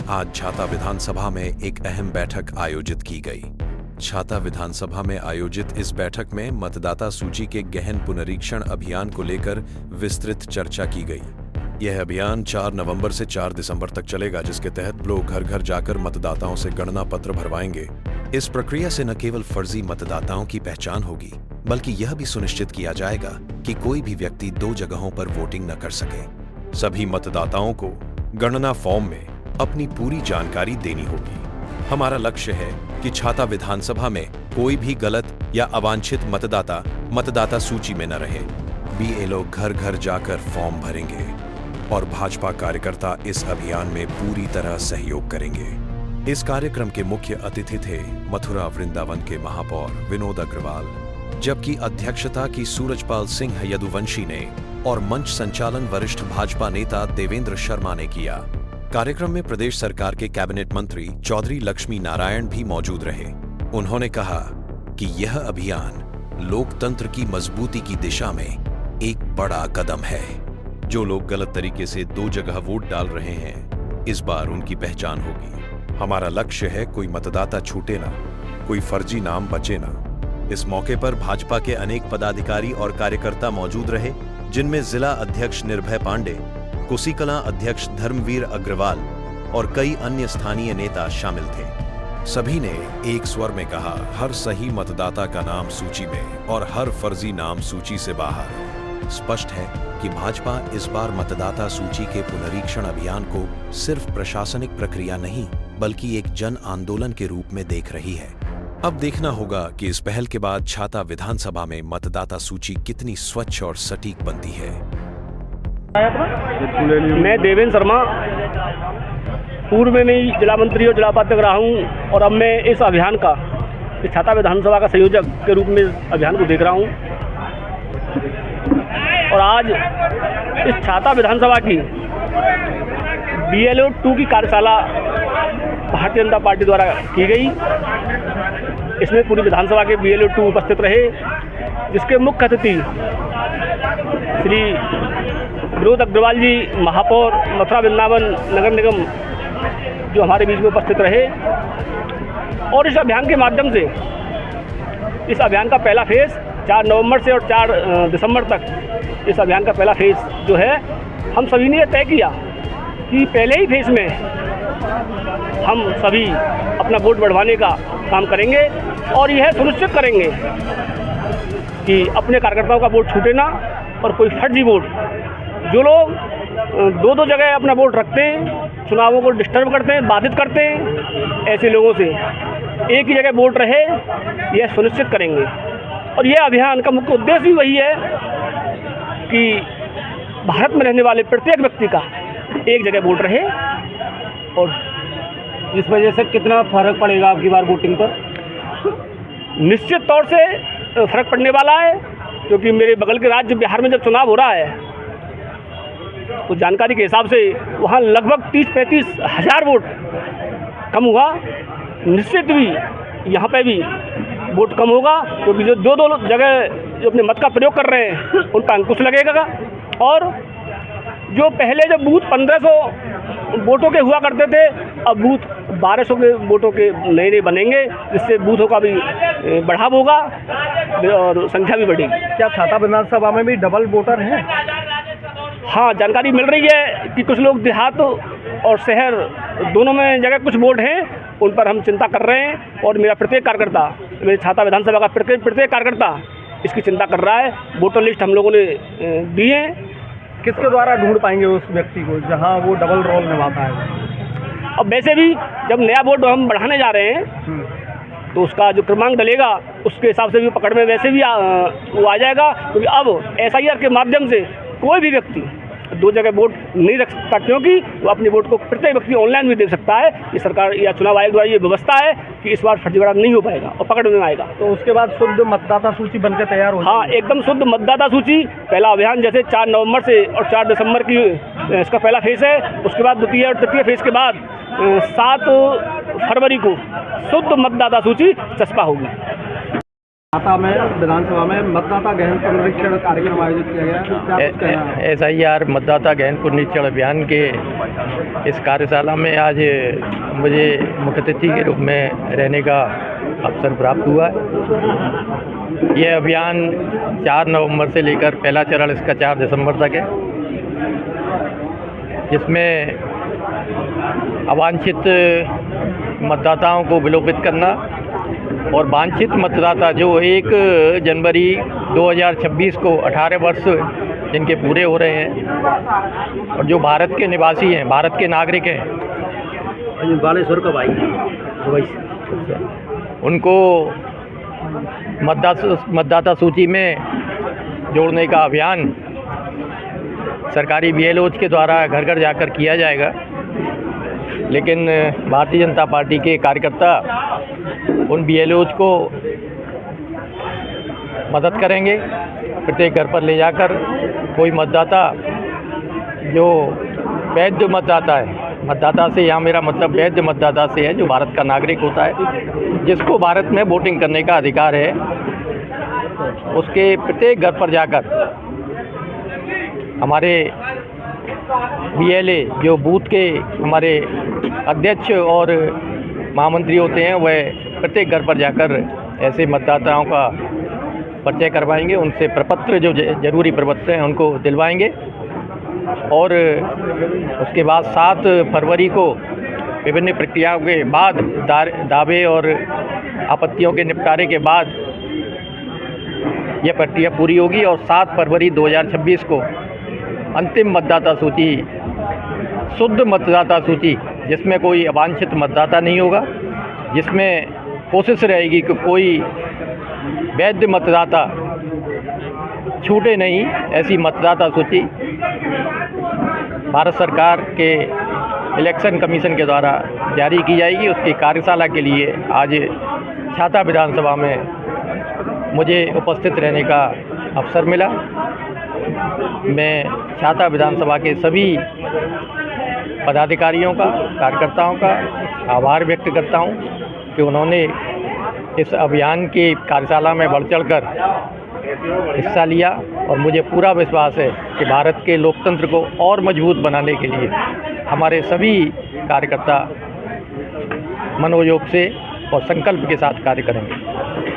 आज छाता विधानसभा में एक अहम बैठक आयोजित की गई। छाता विधानसभा में आयोजित इस बैठक में मतदाता सूची के गहन पुनरीक्षण अभियान को लेकर विस्तृत चर्चा की गई। यह अभियान 4 नवंबर से 4 दिसंबर तक चलेगा, जिसके तहत लोग घर घर जाकर मतदाताओं से गणना पत्र भरवाएंगे। इस प्रक्रिया से न केवल फर्जी मतदाताओं की पहचान होगी, बल्कि यह भी सुनिश्चित किया जाएगा कि कोई भी व्यक्ति 2 जगहों पर वोटिंग न कर सके। सभी मतदाताओं को गणना फॉर्म में अपनी पूरी जानकारी देनी होगी। हमारा लक्ष्य है कि छाता विधानसभा में कोई भी गलत या अवांछित मतदाता मतदाता सूची में न रहे। बीएलओ घर घर जाकर फॉर्म भरेंगे और भाजपा कार्यकर्ता इस अभियान में पूरी तरह सहयोग करेंगे। इस कार्यक्रम के मुख्य अतिथि थे मथुरा वृंदावन के महापौर विनोद अग्रवाल, जबकि अध्यक्षता की सूरजपाल सिंह यदुवंशी ने और मंच संचालन वरिष्ठ भाजपा नेता देवेंद्र शर्मा ने किया। कार्यक्रम में प्रदेश सरकार के कैबिनेट मंत्री चौधरी लक्ष्मी नारायण भी मौजूद रहे। उन्होंने कहा कि यह अभियान लोकतंत्र की मजबूती की दिशा में एक बड़ा कदम है। जो लोग गलत तरीके से 2 जगह वोट डाल रहे हैं, इस बार उनकी पहचान होगी। हमारा लक्ष्य है कोई मतदाता छूटे ना, कोई फर्जी नाम बचे ना। इस मौके पर भाजपा के अनेक पदाधिकारी और कार्यकर्ता मौजूद रहे, जिनमें जिला अध्यक्ष निर्भय पांडे, कुसीकलां अध्यक्ष धर्मवीर अग्रवाल और कई अन्य स्थानीय नेता शामिल थे। सभी ने एक स्वर में कहा, हर सही मतदाता का नाम सूची में और हर फर्जी नाम सूची से बाहर। स्पष्ट है कि भाजपा इस बार मतदाता सूची के पुनरीक्षण अभियान को सिर्फ प्रशासनिक प्रक्रिया नहीं, बल्कि एक जन आंदोलन के रूप में देख रही है। अब देखना होगा कि इस पहल के बाद छाता विधानसभा में मतदाता सूची कितनी स्वच्छ और सटीक बनती है। मैं देवेंद्र शर्मा, पूर्व में मैं जिला मंत्री और जिला उपाध्यक्ष रहा हूँ, और अब मैं इस अभियान का, इस छाता विधानसभा का संयोजक के रूप में अभियान को देख रहा हूँ। और आज इस छाता विधानसभा की BLO 2 की कार्यशाला भारतीय जनता पार्टी द्वारा की गई। इसमें पूरी विधानसभा के BLO 2 उपस्थित रहे, जिसके मुख्य अतिथि श्री विनोद अग्रवाल जी, महापौर मथुरा वृंदावन नगर निगम, जो हमारे बीच में उपस्थित रहे। और इस अभियान के माध्यम से, इस अभियान का पहला फेज 4 नवंबर से और 4 दिसंबर तक इस अभियान का पहला फेज जो है, हम सभी ने तय किया कि पहले ही फेज में हम सभी अपना वोट बढ़वाने का काम करेंगे और यह सुनिश्चित करेंगे कि अपने कार्यकर्ताओं का वोट छूटे ना, और कोई फर्जी वोट, जो लोग 2 जगह अपना वोट रखते हैं, चुनावों को डिस्टर्ब करते हैं, बाधित करते हैं, ऐसे लोगों से एक ही जगह वोट रहे, यह सुनिश्चित करेंगे। और यह अभियान का मुख्य उद्देश्य भी वही है कि भारत में रहने वाले प्रत्येक व्यक्ति का एक जगह वोट रहे। और इस वजह से कितना फर्क पड़ेगा आपकी बार वोटिंग पर? निश्चित तौर से फर्क पड़ने वाला है, क्योंकि मेरे बगल के राज्य बिहार में जब चुनाव हो रहा है, तो जानकारी के हिसाब से वहाँ लगभग 30-35 हज़ार वोट कम हुआ। निश्चित भी यहाँ पे भी वोट कम होगा, क्योंकि जो 2 जगह जो अपने मत का प्रयोग कर रहे हैं, उन पर अंकुश लगेगा। और जो पहले जब बूथ 1500 वोटों के हुआ करते थे, अब बूथ 1200 के वोटों के नए बनेंगे, जिससे बूथों का भी बढ़ाव होगा और संख्या भी बढ़ेगी। क्या छाता विधानसभा में भी डबल वोटर हैं? हाँ, जानकारी मिल रही है कि कुछ लोग देहात और शहर दोनों में जगह कुछ वोट हैं, उन पर हम चिंता कर रहे हैं। और मेरा प्रत्येक कार्यकर्ता, मेरे छाता विधानसभा का प्रत्येक कार्यकर्ता इसकी चिंता कर रहा है। वोटर लिस्ट हम लोगों ने दी है। किसके द्वारा ढूंढ पाएंगे उस व्यक्ति को जहां वो डबल रोल निभाता है? अब वैसे भी जब नया वोट हम बढ़ाने जा रहे हैं, तो उसका जो क्रमांक डलेगा, उसके हिसाब से भी पकड़ में वैसे भी वो आ जाएगा। क्योंकि अब SIR के माध्यम से कोई भी व्यक्ति 2 जगह वोट नहीं रख सकता, क्योंकि वो अपने वोट को प्रत्येक व्यक्ति ऑनलाइन भी देख सकता है। ये सरकार या चुनाव आयोग द्वारा ये व्यवस्था है कि इस बार फर्जीवाड़ा नहीं हो पाएगा और पकड़ में आएगा। तो उसके बाद शुद्ध मतदाता सूची बनकर तैयार हो? हाँ, एकदम शुद्ध मतदाता सूची। पहला अभियान जैसे 4 नवंबर से और 4 दिसंबर की इसका पहला फेज है। उसके बाद द्वितीय और तृतीय फेज के बाद 7 फरवरी को शुद्ध मतदाता सूची चस्पा होगी। छाता में विधानसभा में मतदाता गहन पुनरीक्षण कार्यक्रम आयोजित किया गया है। क्या कुछ कहना है? SIR मतदाता गहन पुनरीक्षण अभियान के इस कार्यशाला में आज मुझे मुख्य अतिथि के रूप में रहने का अवसर प्राप्त हुआ है। यह अभियान 4 नवंबर से लेकर पहला चरण इसका 4 दिसंबर तक है, जिसमें अवांछित मतदाताओं को विलोपित करना और वांछित मतदाता जो 1 जनवरी 2026 को 18 वर्ष जिनके पूरे हो रहे हैं और जो भारत के निवासी हैं, भारत के नागरिक हैं, बालेश्वर कब आएंगे? उनको मतदाता सूची में जोड़ने का अभियान सरकारी BLOs के द्वारा घर घर जाकर किया जाएगा। लेकिन भारतीय जनता पार्टी के कार्यकर्ता उन BLOs को मदद करेंगे। प्रत्येक घर पर ले जाकर कोई मतदाता जो वैध मतदाता है, मतदाता से यहाँ मेरा मतलब वैध मतदाता से है, जो भारत का नागरिक होता है, जिसको भारत में वोटिंग करने का अधिकार है, उसके प्रत्येक घर पर जाकर हमारे BLA जो बूथ के हमारे अध्यक्ष और महामंत्री होते हैं, वह प्रत्येक घर पर जाकर ऐसे मतदाताओं का परिचय करवाएंगे, उनसे प्रपत्र जो जरूरी प्रपत्र हैं उनको दिलवाएंगे और उसके बाद 7 फरवरी को विभिन्न प्रक्रियाओं के बाद दावे और आपत्तियों के निपटारे के बाद यह प्रक्रिया पूरी होगी और 7 फरवरी 2026 को अंतिम मतदाता सूची, शुद्ध मतदाता सूची, जिसमें कोई अवांछित मतदाता नहीं होगा, जिसमें कोशिश रहेगी कि कोई वैध मतदाता छूटे नहीं, ऐसी मतदाता सूची भारत सरकार के इलेक्शन कमीशन के द्वारा जारी की जाएगी। उसकी कार्यशाला के लिए आज छाता विधानसभा में मुझे उपस्थित रहने का अवसर मिला। मैं छाता विधानसभा के सभी पदाधिकारियों का, कार्यकर्ताओं का आभार व्यक्त करता हूं कि उन्होंने इस अभियान की कार्यशाला में बढ़ चढ़कर हिस्सा लिया और मुझे पूरा विश्वास है कि भारत के लोकतंत्र को और मजबूत बनाने के लिए हमारे सभी कार्यकर्ता मनोयोग से और संकल्प के साथ कार्य करेंगे।